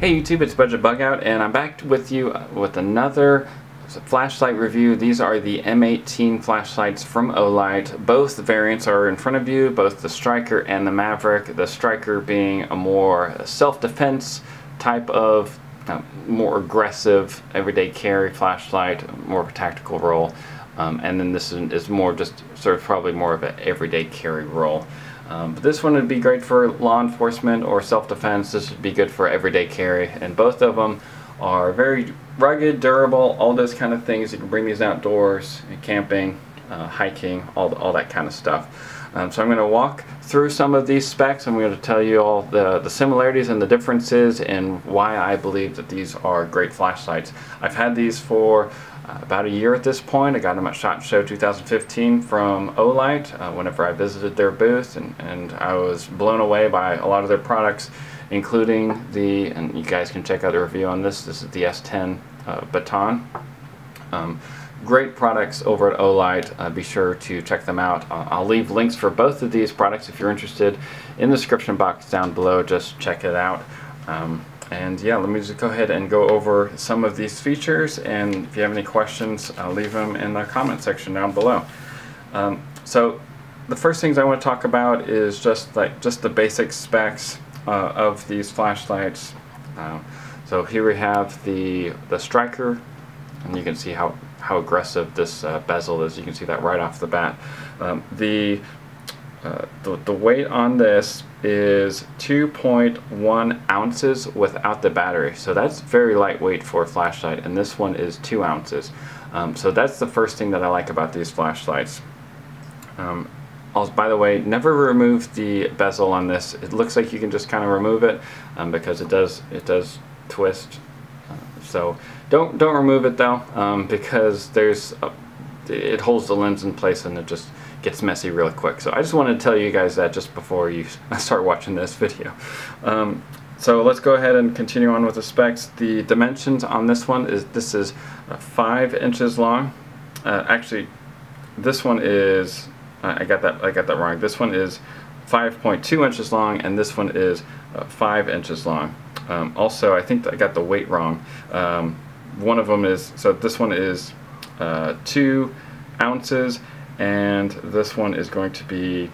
Hey YouTube, it's BudgetBugout, and I'm back with you with another flashlight review. These are the M18 flashlights from Olight. Both variants are in front of you, both the Striker and the Maverick. The Striker being a more self-defense type of more aggressive everyday carry flashlight, more of a tactical role. And then this is more just sort of probably more of an everyday carry role. But this one would be great for law enforcement or self-defense. This would be good for everyday carry, and both of them are very rugged, durable, all those kind of things. You can bring these outdoors, camping, hiking, all that kind of stuff. So I'm going to walk through some of these specs. I'm going to tell you all the similarities and the differences and why I believe that these are great flashlights. I've had these for about a year at this point. I got them at SHOT Show 2015 from Olight whenever I visited their booth, and I was blown away by a lot of their products, including and you guys can check out the review on this. This is the S10 Baton. Great products over at Olight. Be sure to check them out. I'll leave links for both of these products if you're interested in the description box down below. Just check it out. And yeah, let me just go ahead and go over some of these features, and if you have any questions, I'll leave them in the comment section down below. So the first things I want to talk about is just the basic specs of these flashlights. So here we have the Striker, and you can see how aggressive this bezel is. You can see that right off the bat. The weight on this is 2.1 ounces without the battery, so that's very lightweight for a flashlight, and this one is 2 ounces. So that's the first thing that I like about these flashlights. Also, by the way, never remove the bezel on this. It looks like you can just kind of remove it because it does twist. So don't remove it though, because it holds the lens in place and it just gets messy real quick. So I just wanted to tell you guys that just before you start watching this video. So let's go ahead and continue on with the specs. The dimensions on this one is 5 inches long. Actually, this one is I got that wrong. This one is 5.2 inches long, and this one is 5 inches long. Also, I think I got the weight wrong. One of them is, so this one is 2 ounces, and this one is going to be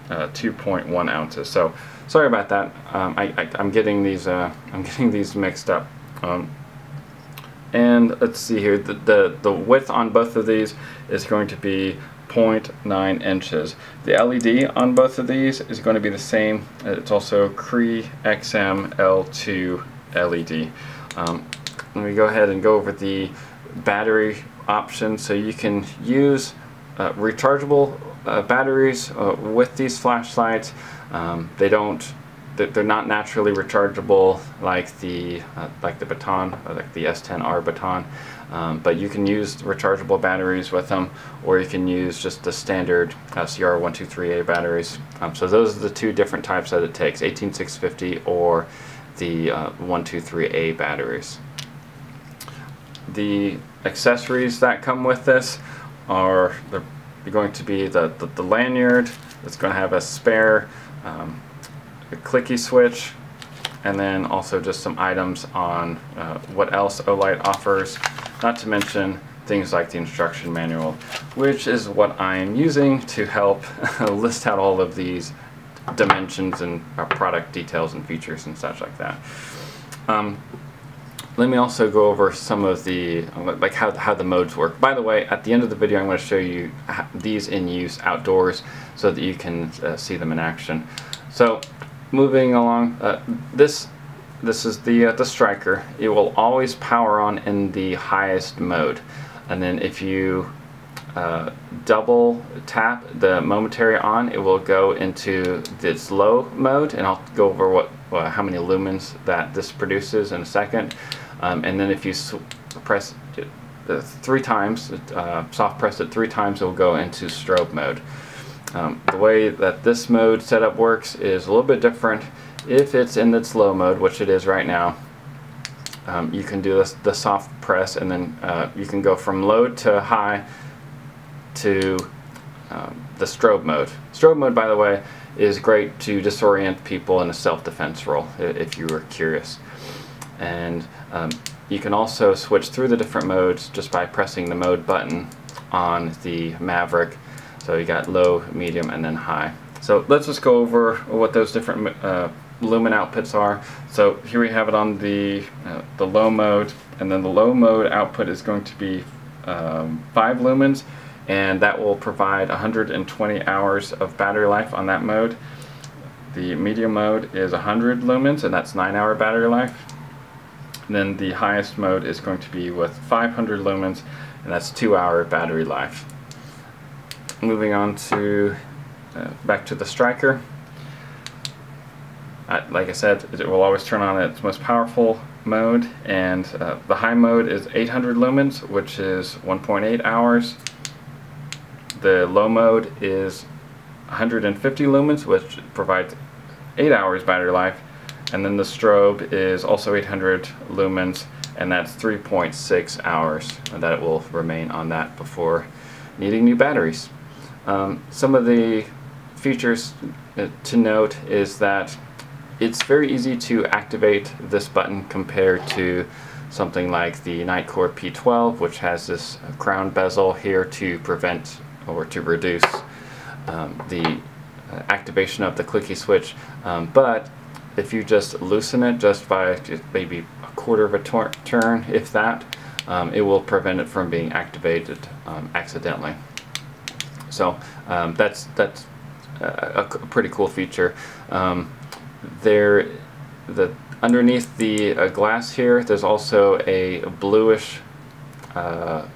2.1 ounces. So sorry about that. I'm getting these mixed up. And let's see here. The width on both of these is going to be 0.9 inches. The LED on both of these is going to be the same. It's also Cree XM L2 LED. Let me go ahead and go over the battery options. So you can use rechargeable batteries with these flashlights. They're not naturally rechargeable like the Baton, like the S10 Baton, but you can use rechargeable batteries with them, or you can use just the standard CR123A batteries. So those are the two different types that it takes: 18650 or the 123A batteries. The accessories that come with this are going to be the lanyard. It's going to have a spare a clicky switch, and then also just some items on what else Olight offers, not to mention things like the instruction manual, which is what I am using to help list out all of these dimensions and product details and features and such like that. Let me also go over some of the how the modes work. By the way, at the end of the video I'm going to show you these in use outdoors so that you can see them in action. So moving along, this is the Striker. It will always power on in the highest mode, and then if you double tap the momentary on, it will go into this low mode, and I'll go over how many lumens that this produces in a second. And then if you press it 3 times, soft press it 3 times, it will go into strobe mode. The way that this mode setup works is a little bit different. If it's in its low mode, which it is right now, you can do the soft press, and then you can go from low to high to the strobe mode. Strobe mode, by the way, is great to disorient people in a self-defense role, if you were curious. and you can also switch through the different modes just by pressing the mode button on the Maverick. So you got low, medium, and then high. So let's just go over what those different lumen outputs are. So here we have it on the low mode, and then the low mode output is going to be 5 lumens, and that will provide 120 hours of battery life on that mode. The medium mode is 100 lumens, and that's 9-hour battery life. And then the highest mode is going to be with 500 lumens, and that's 2-hour battery life. Moving on to back to the striker. Like I said, it will always turn on its most powerful mode, and the high mode is 800 lumens, which is 1.8 hours. The low mode is 150 lumens, which provides 8 hours battery life, and then the strobe is also 800 lumens, and that's 3.6 hours, and that it will remain on that before needing new batteries. Some of the features to note is that it's very easy to activate this button compared to something like the Nitecore P12, which has this crown bezel here to prevent or to reduce the activation of the clicky switch. But if you just loosen it just by maybe a quarter of a turn, if that, it will prevent it from being activated accidentally. So that's a pretty cool feature. Underneath the glass here, there's also a bluish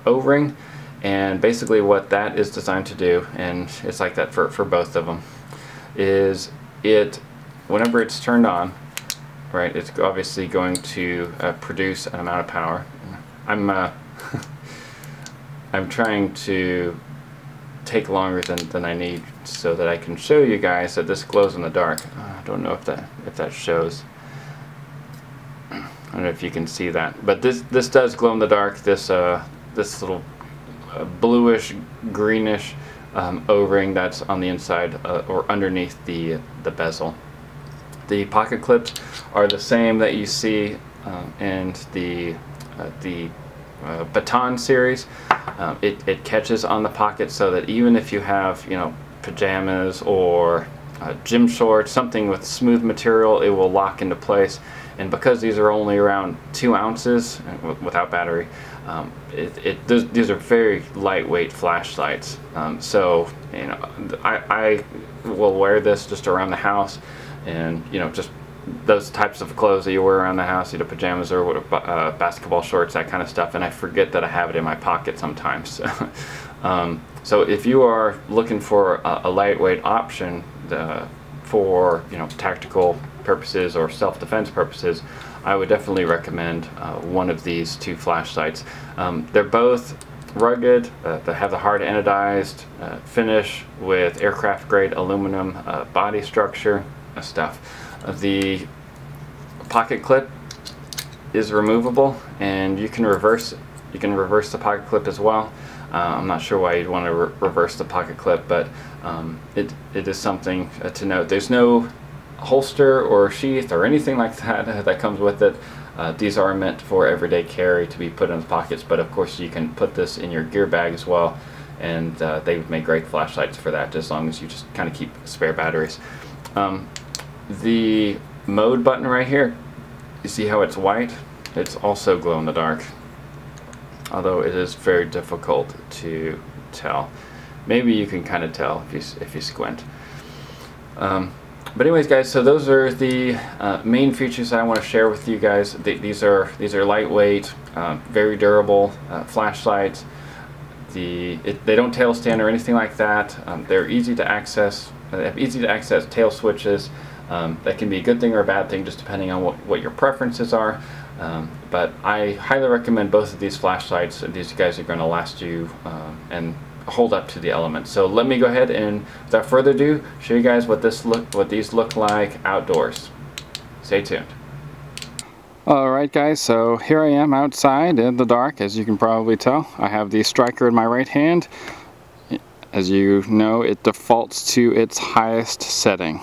O-ring, and basically what that is designed to do, and it's like that for both of them, is whenever it's turned on, right, it's obviously going to produce an amount of power. I'm trying to take longer than I need so that I can show you guys that this glows in the dark. I don't know if that shows. I don't know if you can see that, but this does glow in the dark. This little bluish greenish O-ring that's on the inside or underneath the bezel. The pocket clips are the same that you see in the Baton series. It catches on the pocket so that even if you have, you know, pajamas or gym shorts, something with smooth material, it will lock into place. And because these are only around 2 ounces without battery, these are very lightweight flashlights. So, you know, I will wear this just around the house, and, you know, just those types of clothes that you wear around the house, you know, pajamas or basketball shorts, that kind of stuff, and I forget that I have it in my pocket sometimes. So if you are looking for a lightweight option for, you know, tactical purposes or self-defense purposes, I would definitely recommend one of these 2 flashlights. They're both rugged. They have the hard anodized finish with aircraft grade aluminum body structure stuff. The pocket clip is removable, and you can reverse the pocket clip as well. I'm not sure why you'd want to reverse the pocket clip, but it is something to note. There's no holster or sheath or anything like that that comes with it. These are meant for everyday carry to be put in the pockets, but of course you can put this in your gear bag as well, and they would make great flashlights for that, as long as you just kind of keep spare batteries. The mode button right here, you see how it's white? It's also glow in the dark, although it is very difficult to tell. Maybe you can kind of tell if you squint. But anyways, guys, so those are the main features I want to share with you guys. These are lightweight, very durable flashlights. They don't tail stand or anything like that. They're easy to access. They have easy to access tail switches. That can be a good thing or a bad thing, just depending on what your preferences are. But I highly recommend both of these flashlights. These guys are going to last you and hold up to the elements. So let me go ahead and, without further ado, show you guys what these look like outdoors. Stay tuned. Alright guys, so here I am outside in the dark. As you can probably tell, I have the striker in my right hand. As you know, it defaults to its highest setting.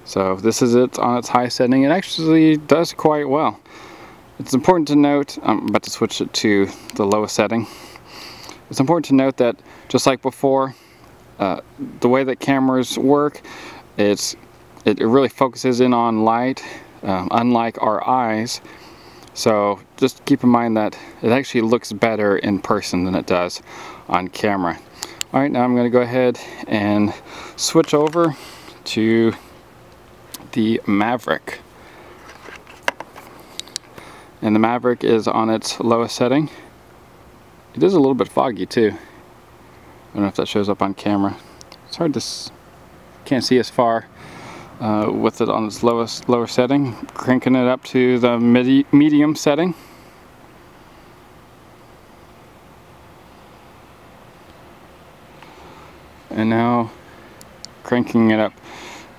So this is it on its high setting. It actually does quite well. It's important to note, I'm about to switch it to the lowest setting. It's important to note that just like before, the way that cameras work, it really focuses in on light, unlike our eyes. So just keep in mind that it actually looks better in person than it does on camera. Alright, now I'm going to go ahead and switch over to the Maverick. And the Maverick is on its lowest setting. It is a little bit foggy too. I don't know if that shows up on camera. It's hard to can't see as far with it on its lower setting. Cranking it up to the medium setting. And now cranking it up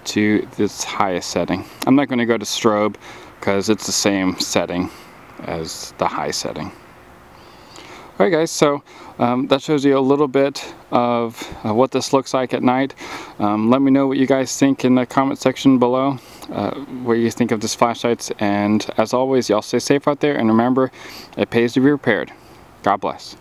to this highest setting. I'm not going to go to strobe because it's the same setting as the high setting. Alright guys, so that shows you a little bit of what this looks like at night. Let me know what you guys think in the comment section below, what you think of this flashlights, and as always, y'all stay safe out there, and remember, it pays to be prepared. God bless.